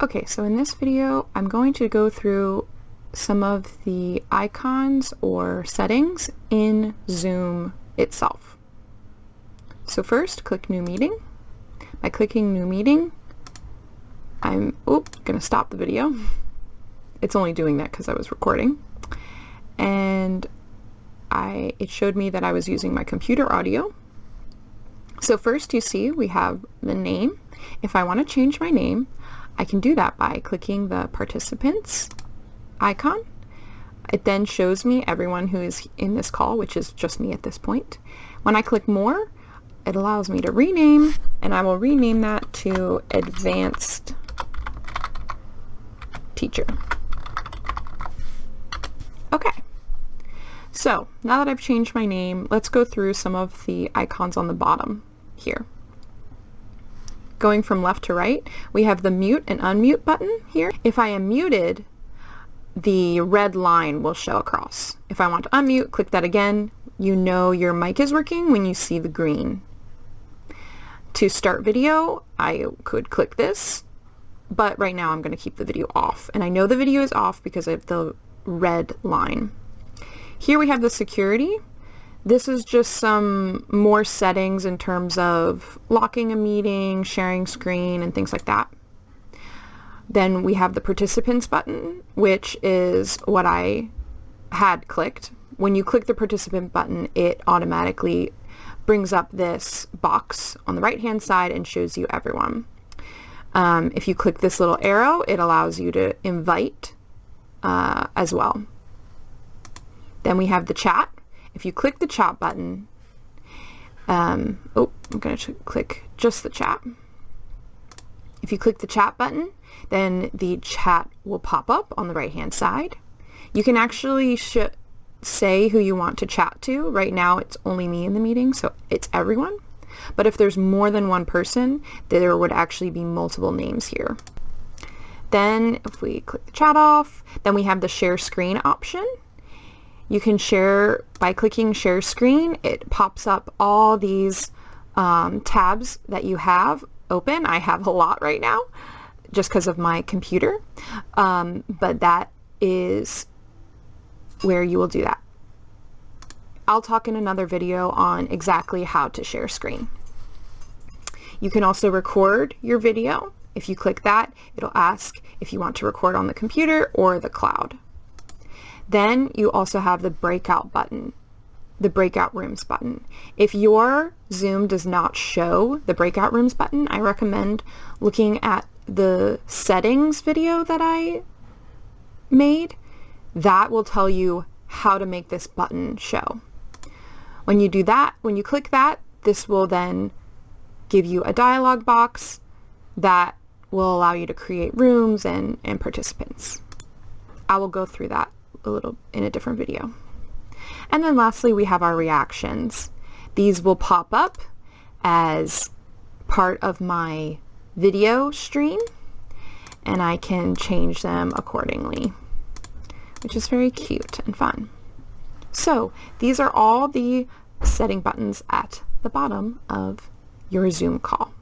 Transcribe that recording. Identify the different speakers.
Speaker 1: Okay, so in this video, I'm going to go through some of the icons or settings in Zoom itself. So first, click New Meeting. By clicking New Meeting, I'm going to stop the video. It's only doing that because I was recording. And it showed me that I was using my computer audio. So first you see we have the name. If I want to change my name, I can do that by clicking the participants icon. It then shows me everyone who is in this call, which is just me at this point. When I click more, it allows me to rename, and I will rename that to Advanced Teacher. Okay, so now that I've changed my name, let's go through some of the icons on the bottom here. Going from left to right, we have the mute and unmute button here. If I am muted, the red line will show across. If I want to unmute, click that again. You know your mic is working when you see the green. To start video, I could click this, but right now I'm going to keep the video off. And I know the video is off because of the red line. Here we have the security. This is just some more settings in terms of locking a meeting, sharing screen, and things like that. Then we have the participants button, which is what I had clicked. When you click the participant button, it automatically brings up this box on the right-hand side and shows you everyone. If you click this little arrow, it allows you to invite as well. Then we have the chat. If you click the chat button, I'm going to click just the chat. If you click the chat button, then the chat will pop up on the right-hand side. You can actually say who you want to chat to. Right now, it's only me in the meeting, so it's everyone. But if there's more than one person, there would actually be multiple names here. Then if we click the chat off, then we have the share screen option. You can share by clicking share screen. It pops up all these tabs that you have open. I have a lot right now just because of my computer, but that is where you will do that. I'll talk in another video on exactly how to share screen. You can also record your video. If you click that, it'll ask if you want to record on the computer or the cloud. Then you also have the breakout button, the breakout rooms button. If your Zoom does not show the breakout rooms button, I recommend looking at the settings video that I made. That will tell you how to make this button show. When you do that, when you click that, this will then give you a dialog box that will allow you to create rooms and participants. I will go through that a little in a different video. And then lastly, we have our reactions. These will pop up as part of my video stream, and I can change them accordingly, which is very cute and fun. So these are all the setting buttons at the bottom of your Zoom call.